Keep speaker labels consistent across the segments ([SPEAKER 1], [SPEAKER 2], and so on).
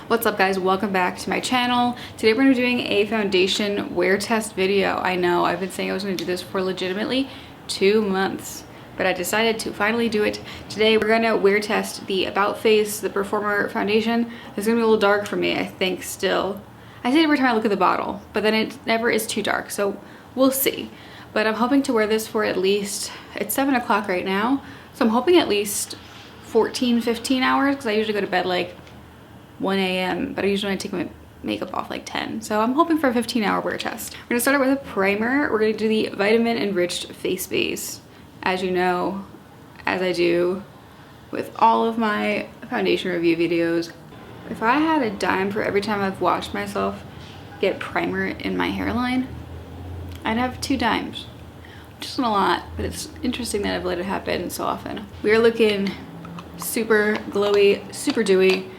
[SPEAKER 1] What's up guys, welcome back to my channel. Today we're going to be doing a foundation wear test video. I know I've been saying I was going to do this for legitimately 2 months, but I decided to finally do it. Today we're going to wear test the About Face, the Performer foundation. It's going to be a little dark for me, I think, still. I say it every time I look at the bottle, but then it never is too dark, so we'll see. But I'm hoping to wear this for at least, it's 7 o'clock right now, so I'm hoping at least 14-15 hours, because I usually go to bed like 1 a.m. but I usually only take my makeup off like 10, so I'm hoping for a 15-hour wear test. We're gonna start out with a primer. We're gonna do the vitamin enriched face base, as you know, as I do with all of my foundation review videos. If I had a dime for every time I've watched myself get primer in my hairline, I'd have 2 dimes, which isn't a lot, but it's interesting that I've let it happen so often. We are looking super glowy, super dewy,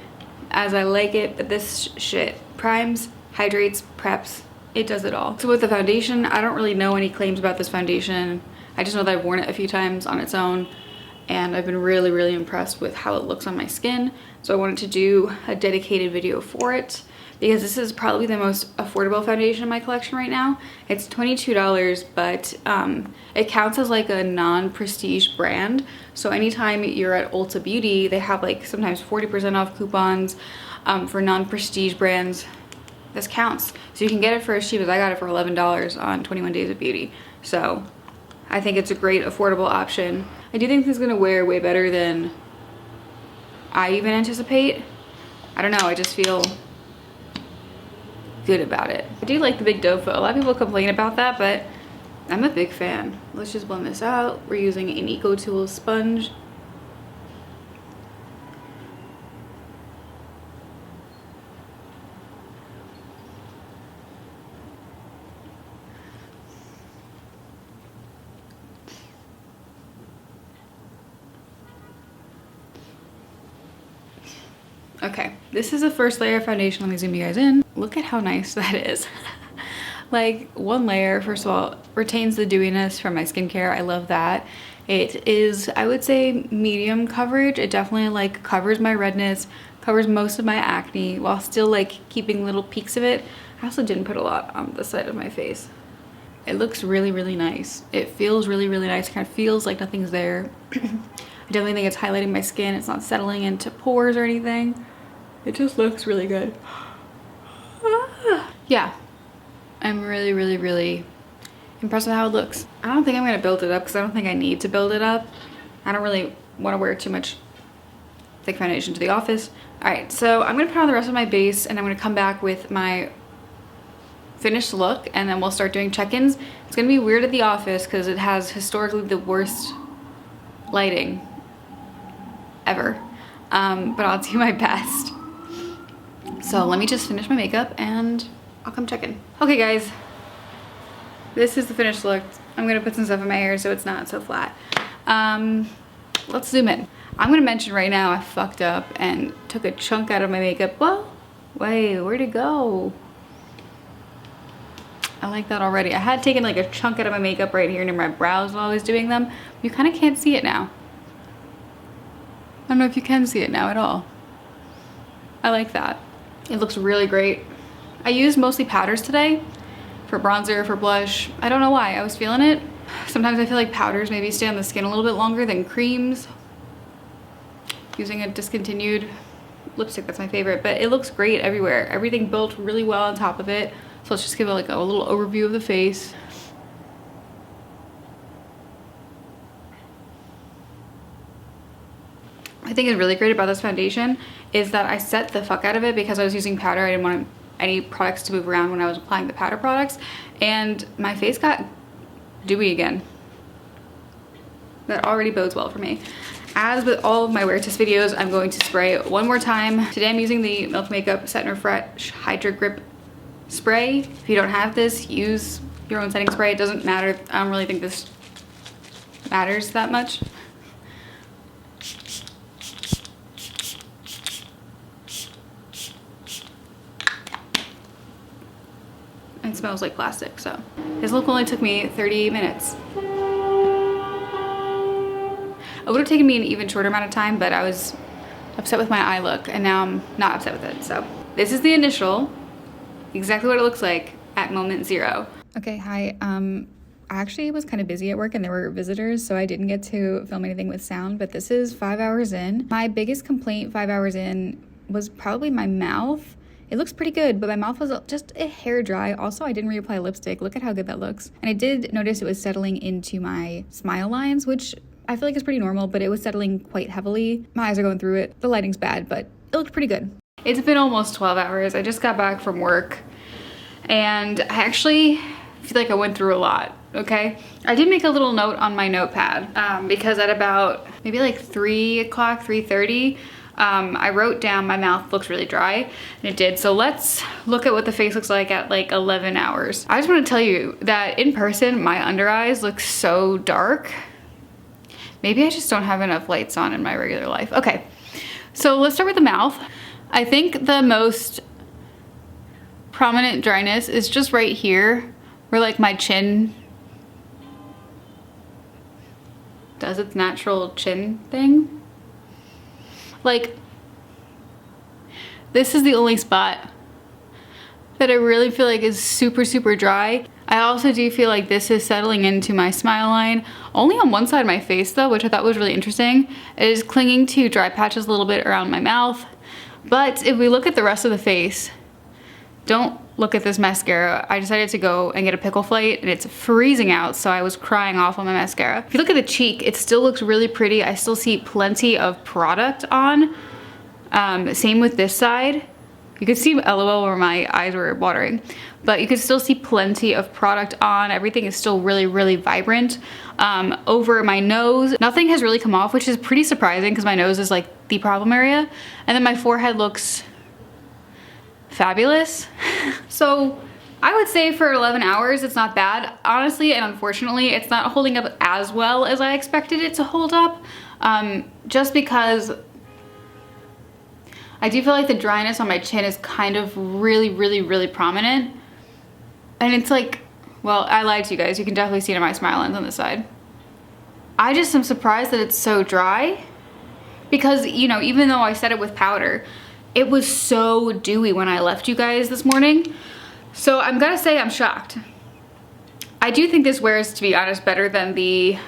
[SPEAKER 1] as I like it, but this shit primes, hydrates, preps, it does it all. So with the foundation, I don't really know any claims about this foundation. I just know that I've worn it a few times on its own, and I've been really impressed with how it looks on my skin. So I wanted to do a dedicated video for it, because this is probably the most affordable foundation in my collection right now. It's $22, but it counts as like a non-prestige brand. So anytime you're at Ulta Beauty, they have like sometimes 40% off coupons for non-prestige brands. This counts. So you can get it for as cheap as I got it for $11 on 21 Days of Beauty. So I think it's a great affordable option. I do think this is gonna wear way better than I even anticipate. I don't know, I just feel good about it. I do like the big doe foot. A lot of people complain about that, but I'm a big fan. Let's just blend this out. We're using an EcoTools sponge. Okay, this is the first layer of foundation. Let me zoom you guys in. Look at how nice that is. Like, one layer, first of all, retains the dewiness from my skincare. I love that. It is, I would say, medium coverage. It definitely like covers my redness, covers most of my acne, while still like keeping little peaks of it. I also didn't put a lot on the side of my face. It looks really nice. It feels really nice. It kind of feels like nothing's there. I definitely think it's highlighting my skin. It's not settling into pores or anything. It just looks really good. Yeah, I'm really impressed with how it looks. I don't think I'm gonna build it up because I don't think I need to build it up. I don't really want to wear too much thick foundation to the office. All right, so I'm gonna put on the rest of my base and I'm gonna come back with my finished look, and then we'll start doing check-ins. It's gonna be weird at the office because it has historically the worst lighting ever, but I'll do my best. So let me just finish my makeup and I'll come check in. Okay guys, this is the finished look. I'm gonna put some stuff in my hair so it's not so flat. Let's zoom in. I'm gonna mention right now I fucked up and took a chunk out of my makeup. Whoa, wait, where'd it go? I like that already. I had taken like a chunk out of my makeup right here near my brows while I was doing them. You kind of can't see it now. I don't know if you can see it now at all. I like that. It looks really great. I used mostly powders today for bronzer, for blush. I don't know why, I was feeling it. Sometimes I feel like powders maybe stay on the skin a little bit longer than creams. Using a discontinued lipstick, that's my favorite, but it looks great everywhere. Everything built really well on top of it. So let's just give it like a little overview of the face. I think is really great about this foundation is that I set the fuck out of it because I was using powder. I didn't want any products to move around when I was applying the powder products, and my face got dewy again. That already bodes well for me. As with all of my wear test videos, I'm going to spray one more time. Today I'm using the Milk Makeup Set and Refresh Hydra Grip spray. If you don't have this, use your own setting spray. It doesn't matter. I don't really think this matters that much. It smells like plastic, so. This look only took me 30 minutes. It would have taken me an even shorter amount of time, but I was upset with my eye look, and now I'm not upset with it. So this is the initial, exactly what it looks like at moment 0. Okay, hi. I actually was kind of busy at work and there were visitors, so I didn't get to film anything with sound, but this is 5 hours in. My biggest complaint 5 hours in was probably my mouth. It looks pretty good, but my mouth was just a hair dry. Also, I didn't reapply lipstick. Look at how good that looks. And I did notice it was settling into my smile lines, which I feel like is pretty normal, but it was settling quite heavily. My eyes are going through it. The lighting's bad, but it looked pretty good. It's been almost 12 hours. I just got back from work and I actually feel like I went through a lot, okay? I did make a little note on my notepad because at about maybe like 3 o'clock, 3:30, I wrote down my mouth looks really dry, and it did. So let's look at what the face looks like at like 11 hours. I just want to tell you that in person, my under eyes look so dark. Maybe I just don't have enough lights on in my regular life. Okay, so let's start with the mouth. I think the most prominent dryness is just right here, where like my chin does its natural chin thing. Like, this is the only spot that I really feel like is super, super dry. I also do feel like this is settling into my smile line. Only on one side of my face though, which I thought was really interesting. It is clinging to dry patches a little bit around my mouth. But if we look at the rest of the face, don't look at this mascara. I decided to go and get a pickle flight and it's freezing out, so I was crying off on my mascara. If you look at the cheek, it still looks really pretty. I still see plenty of product on. Same with this side. You could see LOL where my eyes were watering, but you could still see plenty of product on. Everything is still really, really vibrant. Over my nose, nothing has really come off, which is pretty surprising because my nose is like the problem area. And then my forehead looks fabulous. So I would say for 11 hours, it's not bad. Honestly, and unfortunately, it's not holding up as well as I expected it to hold up. Just because I do feel like the dryness on my chin is kind of really, really, really prominent. And it's like, well, I lied to you guys. You can definitely see it in my smile lines on this side. I just am surprised that it's so dry because, you know, even though I set it with powder, it was so dewy when I left you guys this morning. So I'm gonna say I'm shocked. I do think this wears, to be honest, better than the,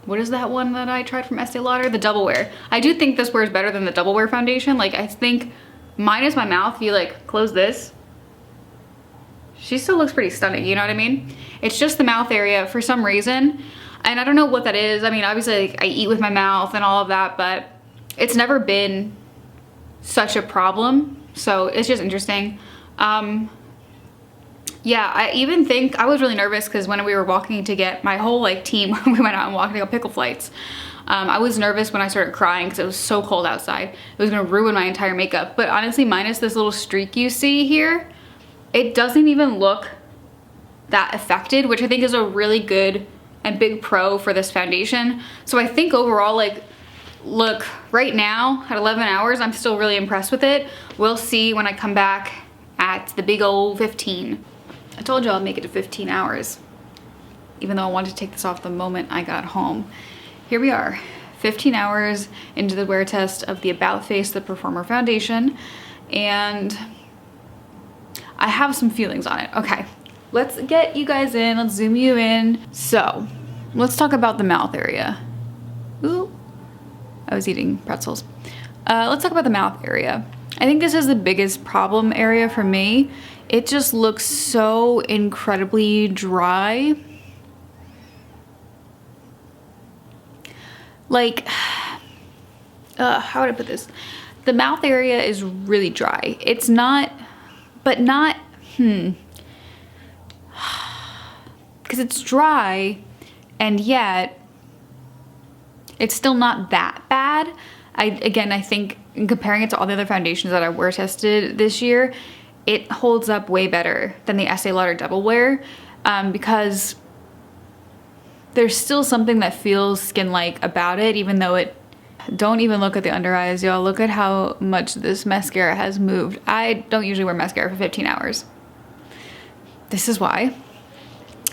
[SPEAKER 1] what is that one that I tried from Estee Lauder? The Double Wear. I do think this wears better than the Double Wear foundation. Like, I think minus my mouth, if you like close this, she still looks pretty stunning, you know what I mean? It's just the mouth area for some reason. And I don't know what that is. I mean, obviously like, I eat with my mouth and all of that, but it's never been such a problem. So it's just interesting. Yeah, I even think I was really nervous because when we were walking to get my whole like team, we went out and walked to go pickle flights. I was nervous when I started crying because it was so cold outside. It was gonna ruin my entire makeup. But honestly, minus this little streak you see here, it doesn't even look that affected, which I think is a really good and big pro for this foundation. So I think overall, like, look, right now at 11 hours, I'm still really impressed with it. We'll see when I come back at the big old 15. I told you I'll make it to 15 hours, even though I wanted to take this off the moment I got home. Here we are, 15 hours into the wear test of the About Face The Performer foundation, and I have some feelings on it. Okay, let's get you guys in, let's zoom you in. So, let's talk about the mouth area. Ooh, I was eating pretzels. Let's talk about the mouth area. I think this is the biggest problem area for me. It just looks so incredibly dry. Like, how would I put this? The mouth area is really dry. It's not, but not, because it's dry and yet it's still not that bad. Again, I think in comparing it to all the other foundations that I wear tested this year, it holds up way better than the Estee Lauder Double Wear because there's still something that feels skin-like about it, even though it, don't even look at the under eyes, y'all. Look at how much this mascara has moved. I don't usually wear mascara for 15 hours. This is why.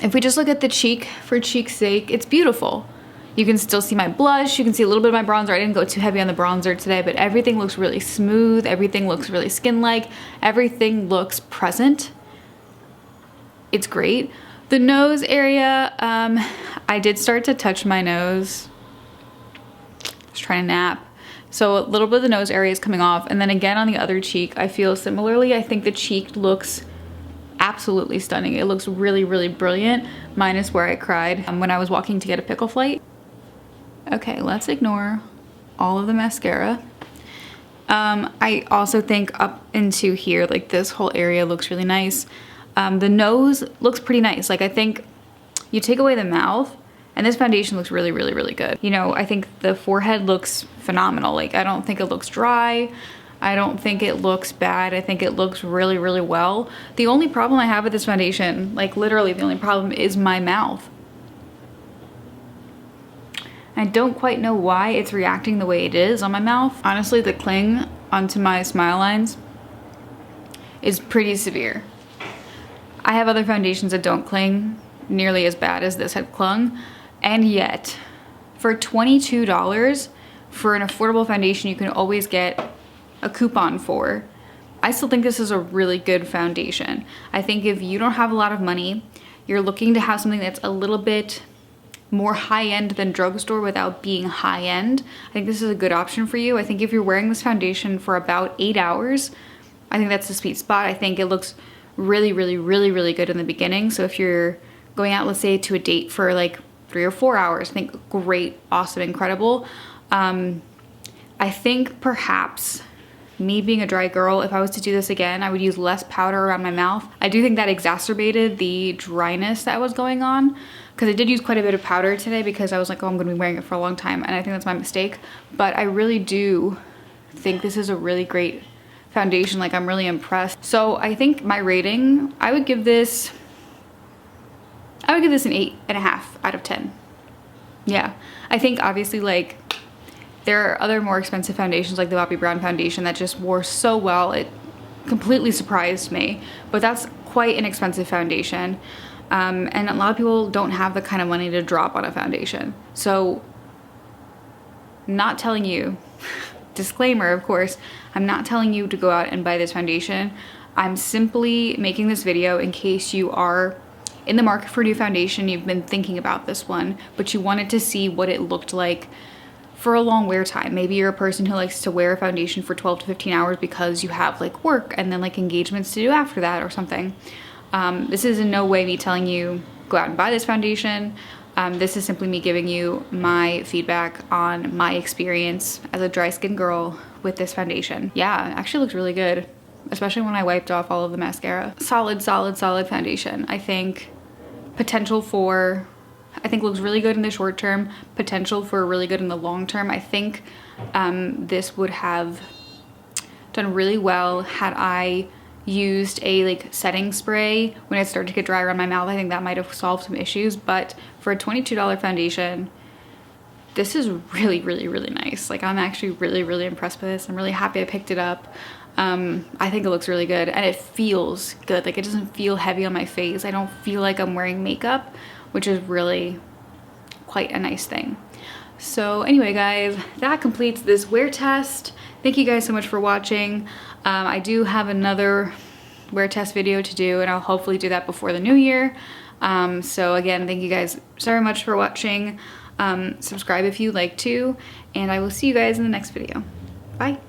[SPEAKER 1] If we just look at the cheek for cheek's sake, it's beautiful. You can still see my blush, you can see a little bit of my bronzer. I didn't go too heavy on the bronzer today, but everything looks really smooth, everything looks really skin-like, everything looks present. It's great. The nose area, I did start to touch my nose. I was trying to nap. So a little bit of the nose area is coming off, and then again on the other cheek, I feel similarly. I think the cheek looks absolutely stunning. It looks really, really brilliant, minus where I cried when I was walking to get a pickle flight. Okay, let's ignore all of the mascara. I also think up into here, like this whole area looks really nice. The nose looks pretty nice. Like I think you take away the mouth and this foundation looks really, really, really good. You know, I think the forehead looks phenomenal. Like I don't think it looks dry. I don't think it looks bad. I think it looks really, really well. The only problem I have with this foundation, like literally the only problem, is my mouth. I don't quite know why it's reacting the way it is on my mouth. Honestly, the cling onto my smile lines is pretty severe. I have other foundations that don't cling nearly as bad as this had clung, and yet for $22 for an affordable foundation you can always get a coupon for, I still think this is a really good foundation. I think if you don't have a lot of money, you're looking to have something that's a little bit more high-end than drugstore without being high-end, I think this is a good option for you. I think if you're wearing this foundation for about 8 hours, I think that's the sweet spot. I think it looks really, really, really, really good in the beginning. So if you're going out, let's say, to a date for like 3 or 4 hours, I think great, awesome, incredible. I think perhaps me being a dry girl, if I was to do this again, I would use less powder around my mouth. I do think that exacerbated the dryness that was going on, because I did use quite a bit of powder today because I was like, oh, I'm gonna be wearing it for a long time, and I think that's my mistake. But I really do think this is a really great foundation. Like I'm really impressed. So I think my rating, I would give this an 8.5 out of 10. Yeah, I think obviously like there are other more expensive foundations like the Bobbi Brown foundation that just wore so well. It completely surprised me, but that's quite an expensive foundation. And a lot of people don't have the kind of money to drop on a foundation. So not telling you, disclaimer of course, I'm not telling you to go out and buy this foundation. I'm simply making this video in case you are in the market for a new foundation, you've been thinking about this one, but you wanted to see what it looked like for a long wear time. Maybe you're a person who likes to wear a foundation for 12 to 15 hours because you have like work and then like engagements to do after that or something. This is in no way me telling you go out and buy this foundation. This is simply me giving you my feedback on my experience as a dry skin girl with this foundation. Yeah, it actually looks really good, especially when I wiped off all of the mascara. Solid, solid, solid foundation. I think looks really good in the short term, potential for really good in the long term. I think this would have done really well had I used a like setting spray when it started to get dry around my mouth. I think that might have solved some issues, but for a $22 foundation, this is really, really, really nice. Like I'm actually really, really impressed with this. I'm really happy I picked it up. I think it looks really good and it feels good. Like it doesn't feel heavy on my face. I don't feel like I'm wearing makeup, which is really quite a nice thing. So anyway guys, that completes this wear test. Thank you guys so much for watching. I do have another wear test video to do and I'll hopefully do that before the new year. So again, thank you guys so very much for watching. Subscribe if you'd like to, and I will see you guys in the next video. Bye.